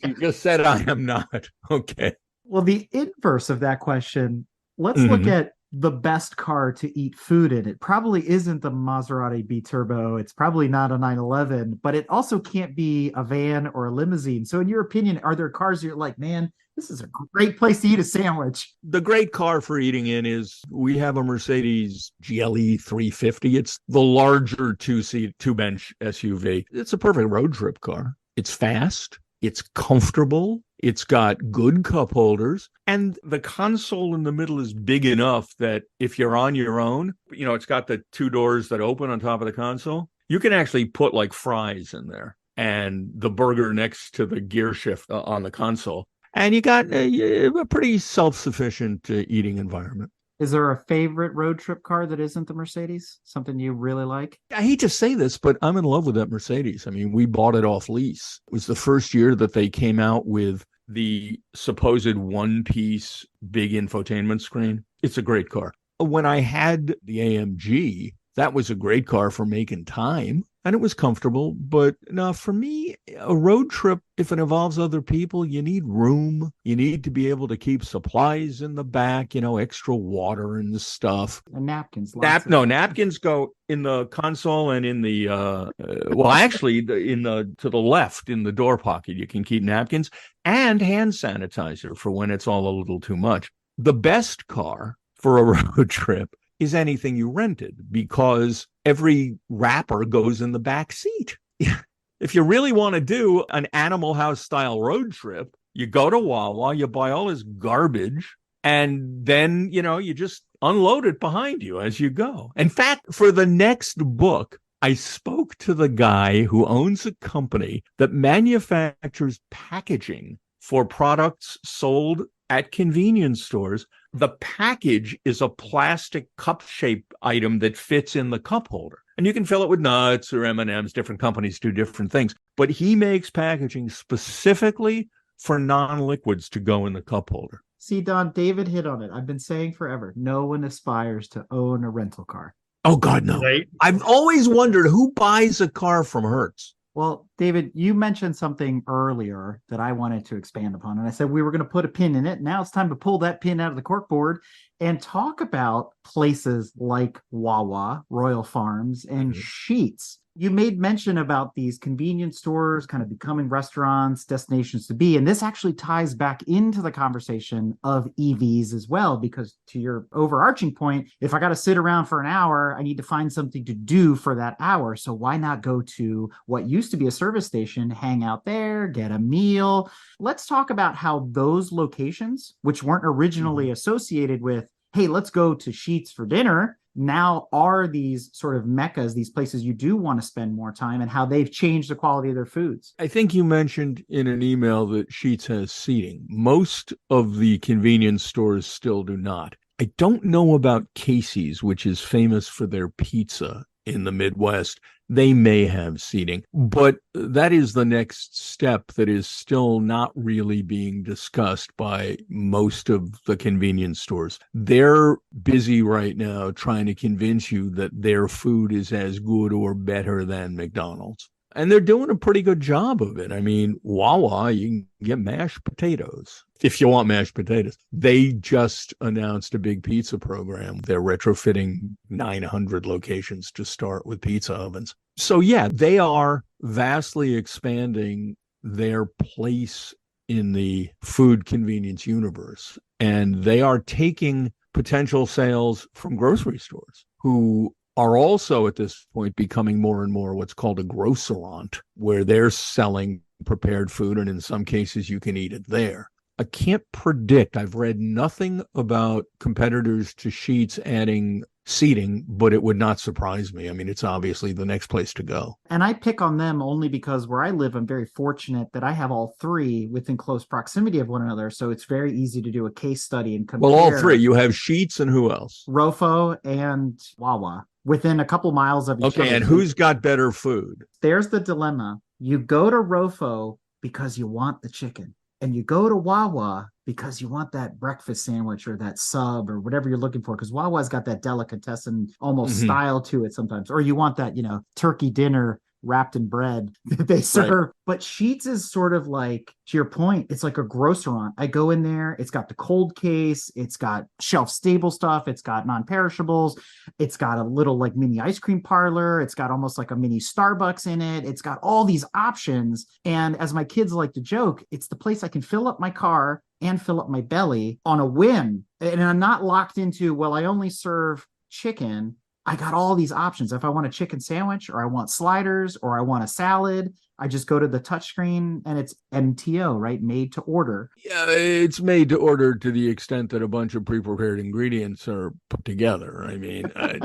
she just said I am not. Okay. Well, the inverse of that question, let's look at the best car to eat food in. It probably isn't the Maserati B-Turbo. It's probably not a 911, but it also can't be a van or a limousine. So in your opinion, are there cars you're like, man, this is a great place to eat a sandwich? The great car for eating in is we have a Mercedes GLE 350. It's the larger two-bench SUV. It's a perfect road trip car. It's fast. It's comfortable. It's got good cup holders. And the console in the middle is big enough that if you're on your own, it's got the two doors that open on top of the console. You can actually put like fries in there and the burger next to the gear shift on the console. And you got a pretty self-sufficient eating environment. Is there a favorite road trip car that isn't the Mercedes? Something you really like? I hate to say this, but I'm in love with that Mercedes. I mean, we bought it off lease. It was the first year that they came out with the supposed one-piece big infotainment screen. It's a great car. When I had the AMG, that was a great car for making time. And it was comfortable. But no, for me, a road trip, if it involves other people, you need room. You need to be able to keep supplies in the back, extra water and stuff. And napkins. Napkins go in the console and in the, to the left in the door pocket. You can keep napkins and hand sanitizer for when it's all a little too much. The best car for a road trip is anything you rented, because every wrapper goes in the back seat. If you really want to do an Animal House style road trip, you go to Wawa, you buy all this garbage, and then, you just unload it behind you as you go. In fact, for the next book, I spoke to the guy who owns a company that manufactures packaging for products sold at convenience stores. The package is a plastic cup-shaped item that fits in the cup holder. And you can fill it with nuts or M&Ms. Different companies do different things. But he makes packaging specifically for non-liquids to go in the cup holder. See, Don, David hit on it. I've been saying forever, no one aspires to own a rental car. Oh, God, no. Right? I've always wondered who buys a car from Hertz. Well, David, you mentioned something earlier that I wanted to expand upon. And I said we were going to put a pin in it. Now it's time to pull that pin out of the corkboard and talk about places like Wawa, Royal Farms, and Sheetz. You made mention about these convenience stores kind of becoming restaurants, destinations to be. And this actually ties back into the conversation of EVs as well, because to your overarching point, if I got to sit around for an hour, I need to find something to do for that hour. So why not go to what used to be a service station, hang out there, get a meal? Let's talk about how those locations, which weren't originally associated with, hey, let's go to Sheetz for dinner, now are these sort of meccas, these places you do want to spend more time, and how they've changed the quality of their foods. I think you mentioned in an email that Sheetz has seating. Most of the convenience stores still do not. I don't know about Casey's, which is famous for their pizza in the Midwest. They may have seating, but that is the next step that is still not really being discussed by most of the convenience stores. They're busy right now trying to convince you that their food is as good or better than McDonald's. And they're doing a pretty good job of it. I mean, Wawa, you can get mashed potatoes if you want mashed potatoes. They just announced a big pizza program. They're retrofitting 900 locations to start with pizza ovens. So, yeah, they are vastly expanding their place in the food convenience universe. And they are taking potential sales from grocery stores who are also at this point becoming more and more what's called a grocerant, where they're selling prepared food, and in some cases you can eat it there. I can't predict. I've read nothing about competitors to Sheetz adding seating, but it would not surprise me. I mean, it's obviously the next place to go. And I pick on them only because where I live, I'm very fortunate that I have all three within close proximity of one another. So it's very easy to do a case study and compare. Well, all three. You have Sheetz and who else? Rofo and Wawa within a couple miles of each other. Okay, and who's got better food? There's the dilemma. You go to Rofo because you want the chicken, and you go to Wawa because you want that breakfast sandwich or that sub or whatever you're looking for, because Wawa's got that delicatessen almost style to it sometimes. Or you want that, turkey dinner wrapped in bread that they serve. Right. But Sheetz is sort of like, to your point, it's like a grocerant. I go in there, it's got the cold case, it's got shelf stable stuff, it's got non-perishables, it's got a little like mini ice cream parlor, it's got almost like a mini Starbucks in it, it's got all these options. And as my kids like to joke, it's the place I can fill up my car and fill up my belly on a whim. And I'm not locked into, well, I only serve chicken. I got all these options. If I want a chicken sandwich, or I want sliders, or I want a salad, I just go to the touchscreen and it's MTO, right? Made to order. Yeah, it's made to order to the extent that a bunch of pre-prepared ingredients are put together. I mean,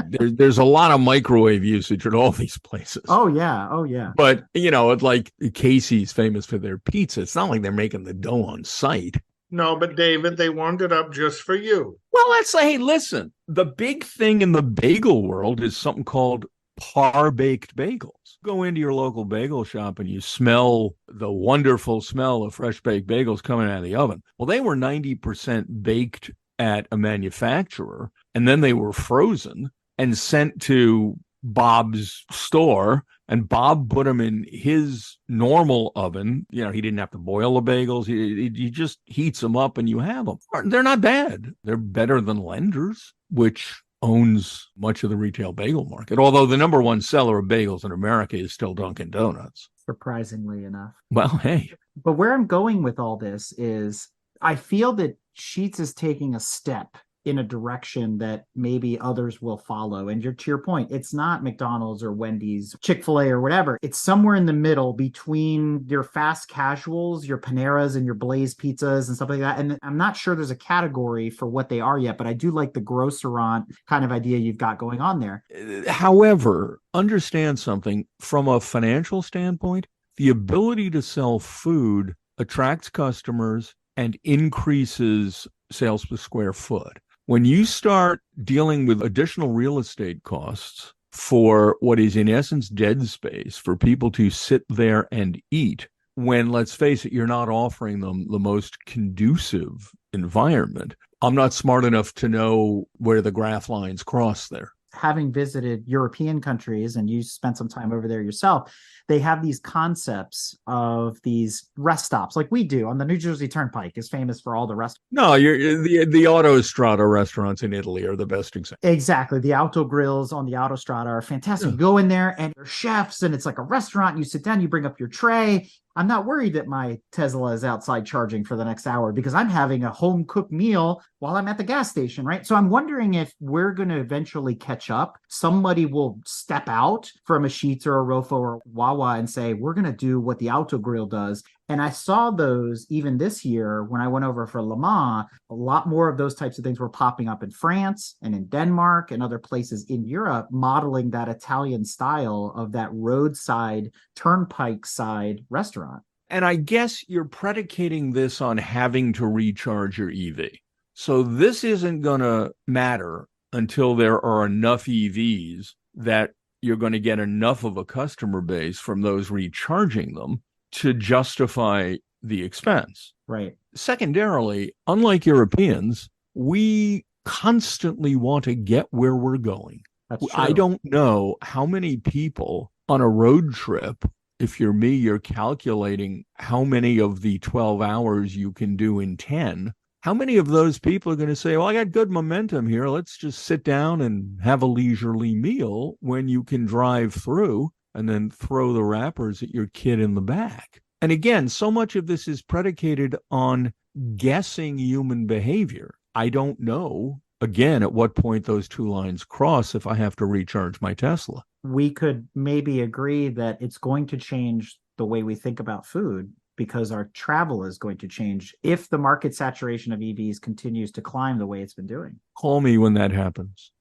there's a lot of microwave usage at all these places. Oh, yeah. Oh, yeah. But, it's like Casey's famous for their pizza. It's not like they're making the dough on site. No, but David, they warmed it up just for you. Well, hey, listen, the big thing in the bagel world is something called par-baked bagels. Go into your local bagel shop and you smell the wonderful smell of fresh baked bagels coming out of the oven. Well, they were 90% baked at a manufacturer, and then they were frozen and sent to Bob's store, and Bob put them in his normal oven. He didn't have to boil the bagels. He just heats them up and you have them. They're not bad. They're better than Lender's, which owns much of the retail bagel market. Although the number one seller of bagels in America is still Dunkin' Donuts. Surprisingly enough. Well, hey. But where I'm going with all this is I feel that Sheetz is taking a step in a direction that maybe others will follow. And to your point, it's not McDonald's or Wendy's, Chick-fil-A or whatever. It's somewhere in the middle between your fast casuals, your Paneras and your Blaze pizzas and stuff like that. And I'm not sure there's a category for what they are yet, but I do like the grocerant kind of idea you've got going on there. However, understand something from a financial standpoint, the ability to sell food attracts customers and increases sales per square foot. When you start dealing with additional real estate costs for what is in essence dead space for people to sit there and eat, when, let's face it, you're not offering them the most conducive environment, I'm not smart enough to know where the graph lines cross there. Having visited European countries, and you spent some time over there yourself, they have these concepts of these rest stops like we do on the New Jersey Turnpike is famous for all the rest. No, the Autostrada restaurants in Italy are the best example. Exactly. The Auto Grills on the Autostrada are fantastic. You go in there and they're chefs and it's like a restaurant. You sit down, you bring up your tray. I'm not worried that my Tesla is outside charging for the next hour because I'm having a home cooked meal while I'm at the gas station, right? So I'm wondering if we're going to eventually catch up. Somebody will step out from a Sheetz or a Rofo or Wawa and say, we're going to do what the Auto Grill does. And I saw those even this year when I went over for Le Mans. A lot more of those types of things were popping up in France and in Denmark and other places in Europe, modeling that Italian style of that roadside, turnpike side restaurant. And I guess you're predicating this on having to recharge your EV. So this isn't going to matter until there are enough EVs that you're going to get enough of a customer base from those recharging them to justify the expense. Right. Secondarily, unlike Europeans, we constantly want to get where we're going. That's true. I don't know how many people on a road trip, if you're me, you're calculating how many of the 12 hours you can do in 10. How many of those people are going to say, well, I got good momentum here. Let's just sit down and have a leisurely meal when you can drive through and then throw the wrappers at your kid in the back. And again, so much of this is predicated on guessing human behavior. I don't know, again, at what point those two lines cross if I have to recharge my Tesla. We could maybe agree that it's going to change the way we think about food because our travel is going to change if the market saturation of EVs continues to climb the way it's been doing. Call me when that happens.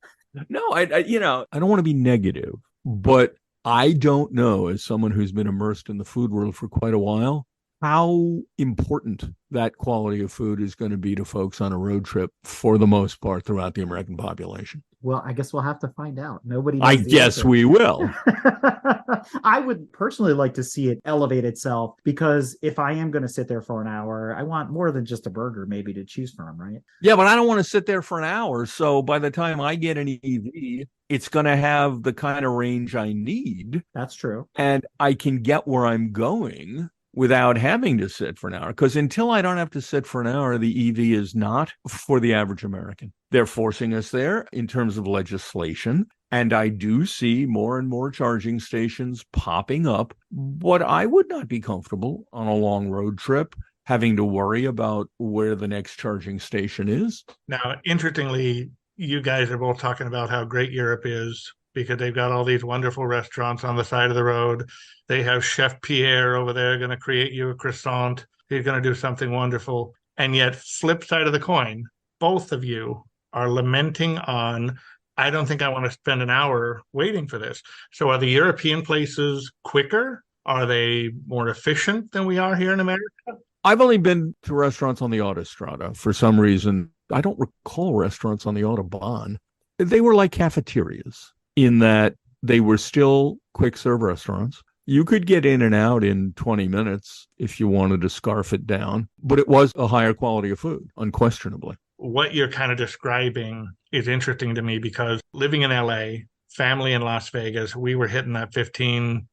No, I don't want to be negative, but I don't know, as someone who's been immersed in the food world for quite a while, how important that quality of food is going to be to folks on a road trip for the most part throughout the American population. Well, I guess we'll have to find out. Nobody knows I the guess answer. we will. I would personally like to see it elevate itself, because if I am going to sit there for an hour, I want more than just a burger maybe to choose from, right? Yeah, but I don't want to sit there for an hour. So by the time I get an EV, it's going to have the kind of range I need. That's true. And I can get where I'm going without having to sit for an hour. Because until I don't have to sit for an hour, the EV is not for the average American. They're forcing us there in terms of legislation. And I do see more and more charging stations popping up. But I would not be comfortable on a long road trip having to worry about where the next charging station is. Now, interestingly, you guys are both talking about how great Europe is because they've got all these wonderful restaurants on the side of the road. They have Chef Pierre over there going to create you a croissant. He's going to do something wonderful. And yet, flip side of the coin, both of you are lamenting on, I don't think I want to spend an hour waiting for this. So are the European places quicker? Are they more efficient than we are here in America? I've only been to restaurants on the Autostrada. For some reason, I don't recall restaurants on the Autobahn. They were like cafeterias in that they were still quick serve restaurants. You could get in and out in 20 minutes if you wanted to scarf it down, but it was a higher quality of food, unquestionably. What you're kind of describing is interesting to me because living in LA, family in Las Vegas, we were hitting that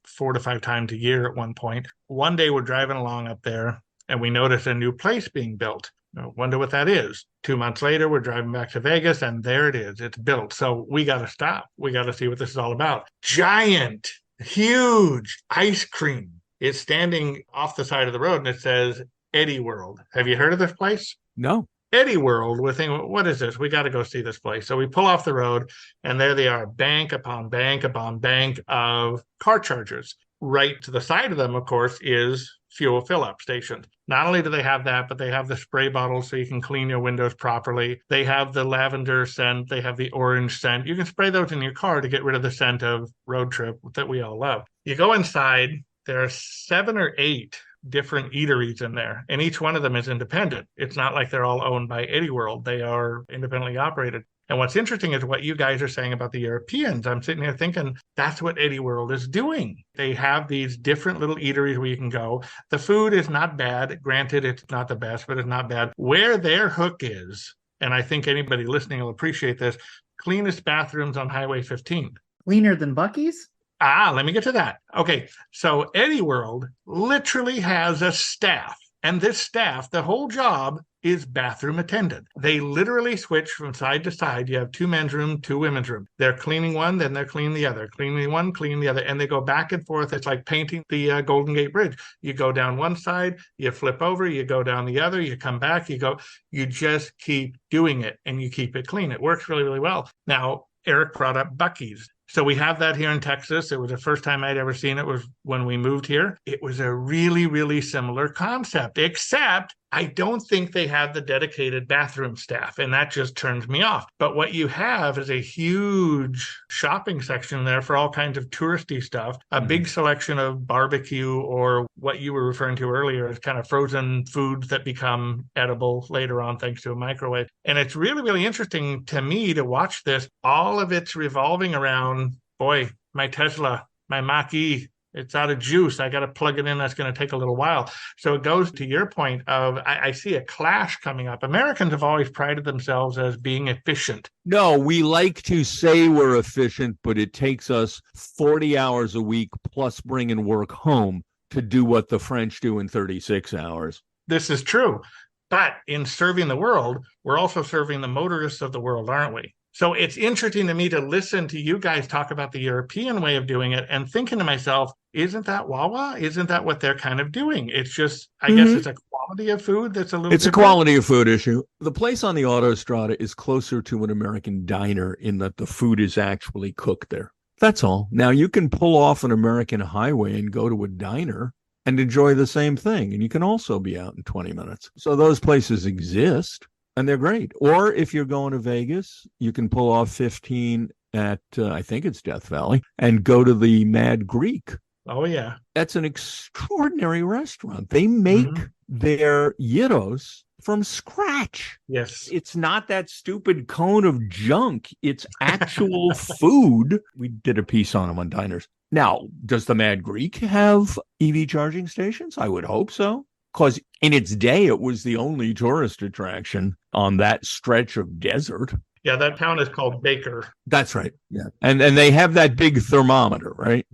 4 to 5 times a year at one point. One day we're driving along up there and we notice a new place being built. I wonder what that is. 2 months later, we're driving back to Vegas and there it is. It's built. So we got to stop. We got to see what this is all about. Giant, huge ice cream is standing off the side of the road and it says Eddie World. Have you heard of this place? No. Eddie World. We're thinking, what is this? We got to go see this place. So we pull off the road and there they are, bank upon bank upon bank of car chargers. Right to the side of them, of course, is fuel fill-up stations. Not only do they have that, but they have the spray bottles so you can clean your windows properly. They have the lavender scent. They have the orange scent. You can spray those in your car to get rid of the scent of road trip that we all love. You go inside, there are 7 or 8 different eateries in there, and each one of them is independent. It's not like they're all owned by Eddie World. They are independently operated. And what's interesting is what you guys are saying about the Europeans. I'm sitting here thinking that's what Eddie World is doing. They have these different little eateries where you can go. The food is not bad. Granted, it's not the best, but it's not bad. Where their hook is, and I think anybody listening will appreciate this, cleanest bathrooms on Highway 15. Cleaner than Buc-ee's? Let me get to that. Okay, so Eddie World literally has a staff. And this staff, the whole job is bathroom attendant. They literally switch from side to side. You have 2 men's room, 2 women's room. They're cleaning one, then they're cleaning the other. Cleaning one, cleaning the other. And they go back and forth. It's like painting the Golden Gate Bridge. You go down one side, you flip over, you go down the other, you come back, you just keep doing it and you keep it clean. It works really, really well. Now, Eric brought up Buc-ee's. So we have that here in Texas. It was the first time I'd ever seen it was when we moved here. It was a really, really similar concept, except I don't think they had the dedicated bathroom staff, and that just turns me off. But what you have is a huge shopping section there for all kinds of touristy stuff, a big selection of barbecue or what you were referring to earlier as kind of frozen foods that become edible later on thanks to a microwave. And it's really, really interesting to me to watch this. All of it's revolving around, boy, my Tesla, my Mach-E, it's out of juice. I got to plug it in. That's going to take a little while. So it goes to your point of I see a clash coming up. Americans have always prided themselves as being efficient. No, we like to say we're efficient, but it takes us 40 hours a week plus bringing work home to do what the French do in 36 hours. This is true. But in serving the world, we're also serving the motorists of the world, aren't we? So it's interesting to me to listen to you guys talk about the European way of doing it and thinking to myself, isn't that Wawa? Isn't that what they're kind of doing? It's just, I guess it's a quality of food that's a little It's different. a quality of food issue. The place on the Autostrada is closer to an American diner in that the food is actually cooked there. That's all. Now, you can pull off an American highway and go to a diner and enjoy the same thing. And you can also be out in 20 minutes. So those places exist. And they're great. Or if you're going to Vegas, you can pull off 15 at, I think it's Death Valley, and go to the Mad Greek Oh, yeah. That's an extraordinary restaurant. They make their gyros from scratch. Yes. It's not that stupid cone of junk. It's actual food. We did a piece on them on Diners. Now, does the Mad Greek have EV charging stations? I would hope so. Because in its day, it was the only tourist attraction on that stretch of desert. Yeah, that town is called Baker. That's right. Yeah. And they have that big thermometer, right?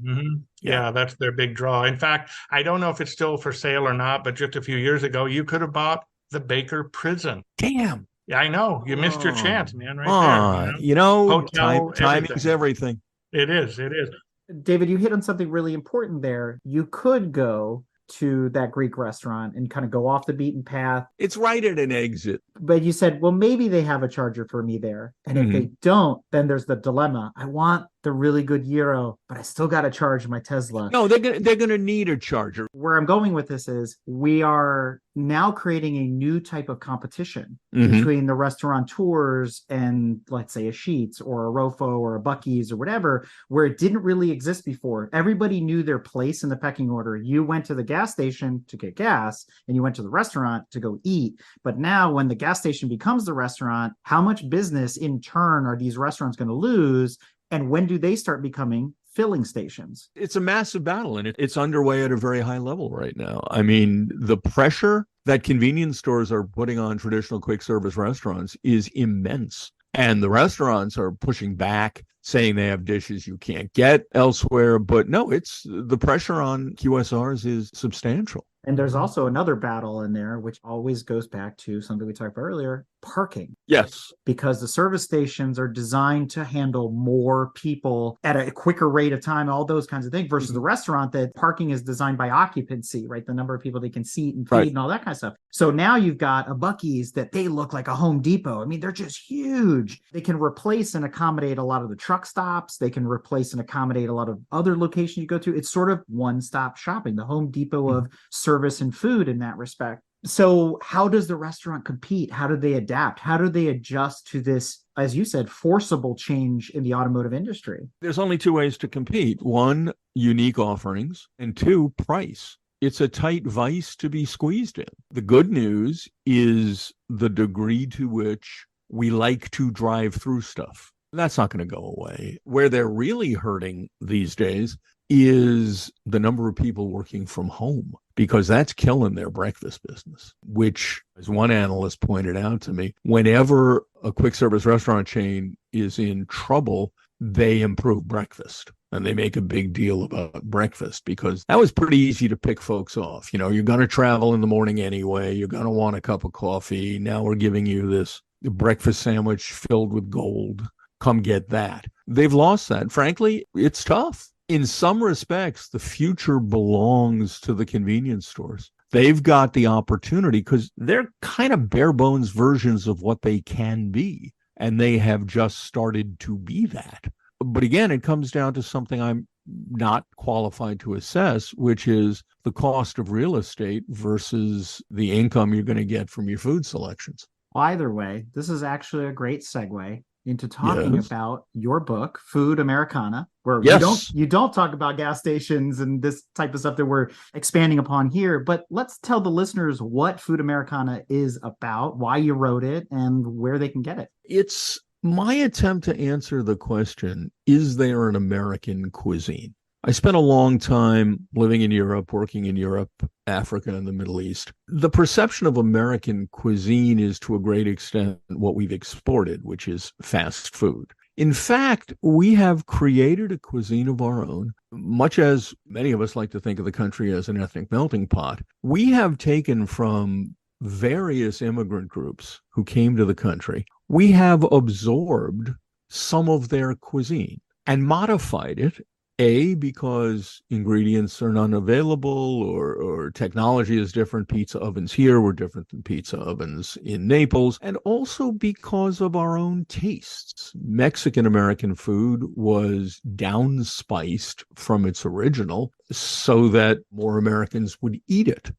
Yeah, that's their big draw. In fact, I don't know if it's still for sale or not, but just a few years ago, you could have bought the Baker prison. Damn. Yeah, I know. You missed your chance, man, right there. Hotel, timing's everything. It is. It is. David, you hit on something really important there. You could go to that Greek restaurant and kind of go off the beaten path. It's right at an exit. But you said, well, maybe they have a charger for me there. And if they don't, then there's the dilemma. I want the really good gyro, but I still got to charge my Tesla. No, they're gonna need a charger. Where I'm going with this is we are now creating a new type of competition between the restaurateurs and, let's say, a Sheetz or a Rofo or a Buc-ee's or whatever, where it didn't really exist before. Everybody knew their place in the pecking order. You went to the gas station to get gas and you went to the restaurant to go eat. But now when the gas station becomes the restaurant, how much business in turn are these restaurants going to lose? And when do they start becoming filling stations? It's a massive battle, and it's underway at a very high level right now. I mean, the pressure that convenience stores are putting on traditional quick service restaurants is immense. And the restaurants are pushing back, saying they have dishes you can't get elsewhere. But no, it's the pressure on QSRs is substantial. And there's also another battle in there, which always goes back to something we talked about earlier, parking. Yes. Because the service stations are designed to handle more people at a quicker rate of time, all those kinds of things, versus the restaurant that parking is designed by occupancy, right? The number of people they can seat and feed and all that kind of stuff. So now you've got a Buc-ee's that they look like a Home Depot. I mean, they're just huge. They can replace and accommodate a lot of the truck stops. They can replace and accommodate a lot of other locations you go to. It's sort of one-stop shopping, the Home Depot of service and food in that respect. So how does the restaurant compete? How do they adapt? How do they adjust to this, as you said, forcible change in the automotive industry? There's only two ways to compete. One, unique offerings, and two, price. It's a tight vice to be squeezed in. The good news is the degree to which we like to drive through stuff. That's not going to go away. Where they're really hurting these days is the number of people working from home, because that's killing their breakfast business, which, as one analyst pointed out to me, whenever a quick service restaurant chain is in trouble, they improve breakfast. And they make a big deal about breakfast because that was pretty easy to pick folks off. You know, you're going to travel in the morning anyway. You're going to want a cup of coffee. Now we're giving you this breakfast sandwich filled with gold. Come get that. They've lost that. Frankly, it's tough. In some respects, the future belongs to the convenience stores. They've got the opportunity because they're kind of bare bones versions of what they can be. And they have just started to be that. But again, it comes down to something I'm not qualified to assess, which is the cost of real estate versus the income you're going to get from your food selections. Either way, this is actually a great segue into talking about your book, Food Americana, where you don't talk about gas stations and this type of stuff that we're expanding upon here. But let's tell the listeners what Food Americana is about, why you wrote it, and where they can get it. It's my attempt to answer the question, is there an American cuisine? I spent a long time living in Europe, working in Europe, Africa, and the Middle East. The perception of American cuisine is to a great extent what we've exported, which is fast food. In fact, we have created a cuisine of our own, much as many of us like to think of the country as an ethnic melting pot. We have taken from various immigrant groups who came to the country, we have absorbed some of their cuisine and modified it. Because ingredients are not available or technology is different. Pizza ovens here were different than pizza ovens in Naples. And also because of our own tastes. Mexican-American food was downspiced from its original so that more Americans would eat it.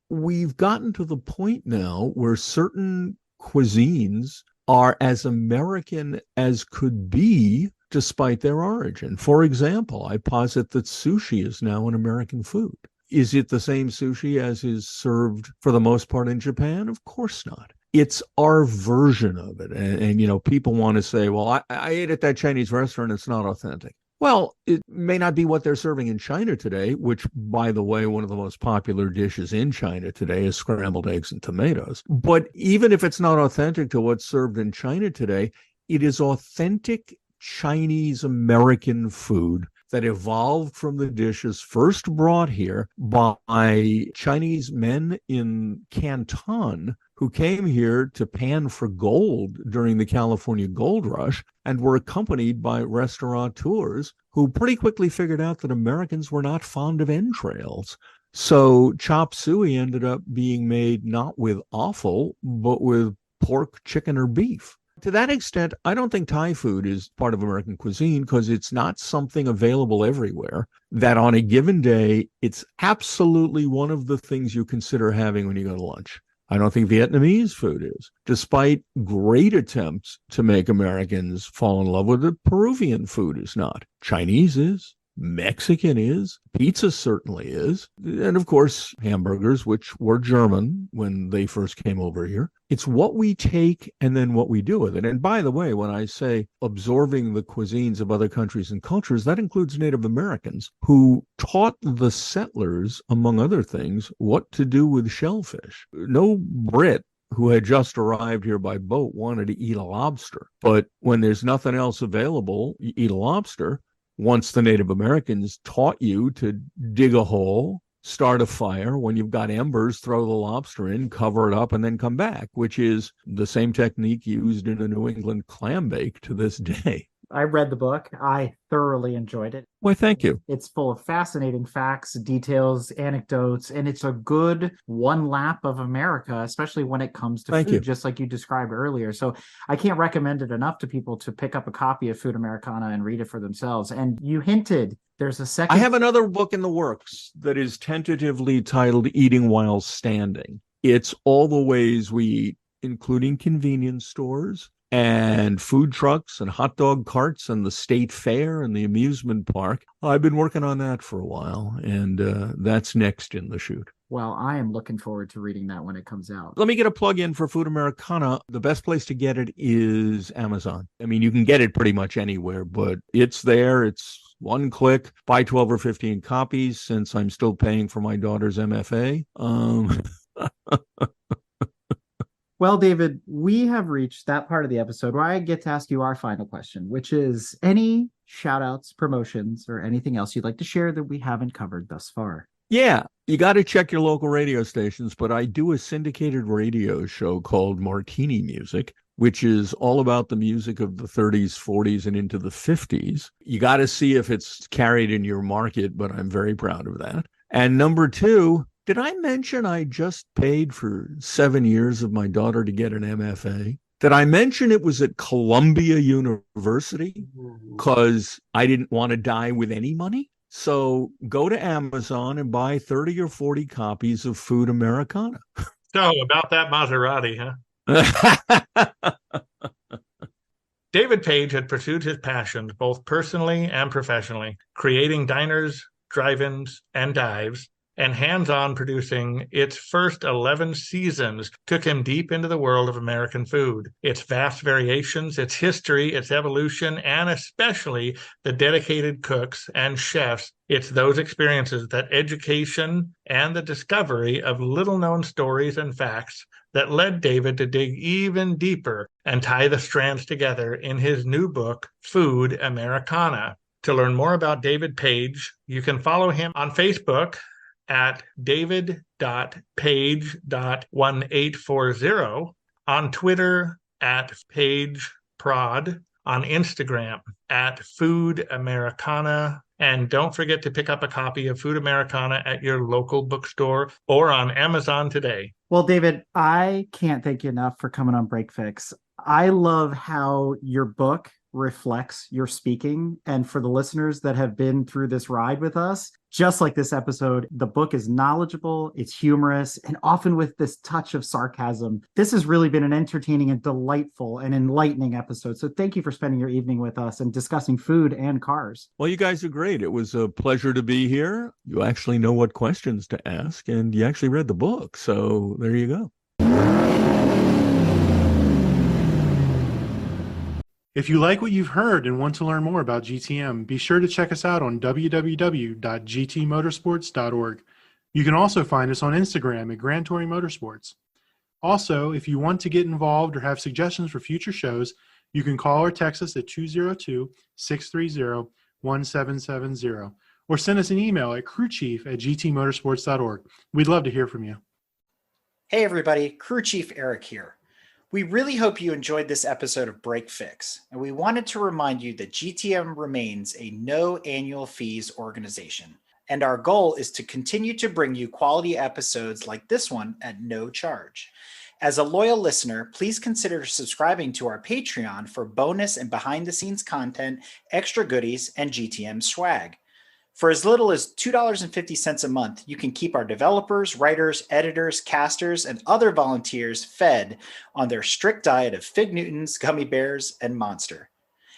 We've gotten to the point now where certain cuisines are as American as could be despite their origin. For example, I posit that sushi is now an American food. Is it the same sushi as is served for the most part in Japan? Of course not. It's our version of it. And people want to say, well, I ate at that Chinese restaurant. It's not authentic. Well, it may not be what they're serving in China today, which, by the way, one of the most popular dishes in China today is scrambled eggs and tomatoes. But even if it's not authentic to what's served in China today, it is authentic Chinese American food that evolved from the dishes first brought here by Chinese men in Canton who came here to pan for gold during the California gold rush and were accompanied by restaurateurs who pretty quickly figured out that Americans were not fond of entrails. So chop suey ended up being made not with offal, but with pork, chicken, or beef. To that extent, I don't think Thai food is part of American cuisine because it's not something available everywhere, that on a given day, it's absolutely one of the things you consider having when you go to lunch. I don't think Vietnamese food is, despite great attempts to make Americans fall in love with it. Peruvian food is not. Chinese is. Mexican is. Pizza certainly is. And of course, hamburgers, which were German when they first came over here. It's what we take and then what we do with it. And by the way, when I say absorbing the cuisines of other countries and cultures, that includes Native Americans who taught the settlers, among other things, what to do with shellfish. No Brit who had just arrived here by boat wanted to eat a lobster. But when there's nothing else available, you eat a lobster. Once the Native Americans taught you to dig a hole, start a fire, when you've got embers, throw the lobster in, cover it up, and then come back, which is the same technique used in a New England clam bake to this day. I read the book. I thoroughly enjoyed it. Why, thank you. It's full of fascinating facts, details, anecdotes, and it's a good one lap of America, especially when it comes to Thank food, you. just like you described earlier. So I can't recommend it enough to people to pick up a copy of Food Americana and read it for themselves. And you hinted there's a second. I have another book in the works that is tentatively titled Eating While Standing. It's all the ways we eat, including convenience stores and food trucks and hot dog carts and the state fair and the amusement park. I've been working on that for a while, and that's next in the chute. Well, I am looking forward to reading that when it comes out. Let me get a plug in for Food Americana. The best place to get it is Amazon. I mean, you can get it pretty much anywhere, but it's there. It's one click, buy 12 or 15 copies since I'm still paying for my daughter's MFA. Well, David, we have reached that part of the episode where I get to ask you our final question, which is any shout outs, promotions, or anything else you'd like to share that we haven't covered thus far? Yeah, you got to check your local radio stations, but I do a syndicated radio show called Martini Music, which is all about the music of the 30s, 40s, and into the 50s. You got to see if it's carried in your market, but I'm very proud of that. And number two, did I mention I just paid for 7 years of my daughter to get an MFA? Did I mention it was at Columbia University because I didn't want to die with any money? So go to Amazon and buy 30 or 40 copies of Food Americana. So about that Maserati, huh? David Page had pursued his passions both personally and professionally, creating diners, drive-ins, and dives, and hands-on producing its first 11 seasons took him deep into the world of American food, its vast variations, its history, its evolution, and especially the dedicated cooks and chefs. It's those experiences, that education and the discovery of little-known stories and facts that led David to dig even deeper and tie the strands together in his new book, Food Americana. To learn more about David Page, you can follow him on Facebook at david.page.1840, on Twitter at pageprod, on Instagram at Food Americana, and don't forget to pick up a copy of Food Americana at your local bookstore or on Amazon today. Well, David, I can't thank you enough for coming on Break Fix. I love how your book reflects your speaking. And for the listeners that have been through this ride with us, Just like this episode, the book is knowledgeable, it's humorous, and often with this touch of sarcasm. This has really been an entertaining and delightful and enlightening episode. So thank you for spending your evening with us and discussing food and cars. Well, you guys are great. It was a pleasure to be here. You actually know what questions to ask, and you actually read the book. So there you go. If you like what you've heard and want to learn more about GTM, be sure to check us out on www.gtmotorsports.org. You can also find us on Instagram at Grand Touring Motorsports. Also, if you want to get involved or have suggestions for future shows, you can call or text us at 202-630-1770 or send us an email at crewchief@gtmotorsports.org. We'd love to hear from you. Hey everybody, Crew Chief Eric here. We really hope you enjoyed this episode of Break Fix, and we wanted to remind you that GTM remains a no annual fees organization, and our goal is to continue to bring you quality episodes like this one at no charge. As a loyal listener, please consider subscribing to our Patreon for bonus and behind-the-scenes content, extra goodies, and GTM swag. For as little as $2.50 a month, you can keep our developers, writers, editors, casters, and other volunteers fed on their strict diet of Fig Newtons, gummy bears, and Monster.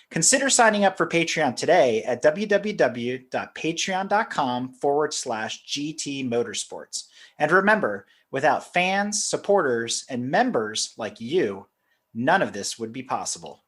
Consider signing up for Patreon today at www.patreon.com/GT Motorsports. And remember, without fans, supporters, and members like you, none of this would be possible.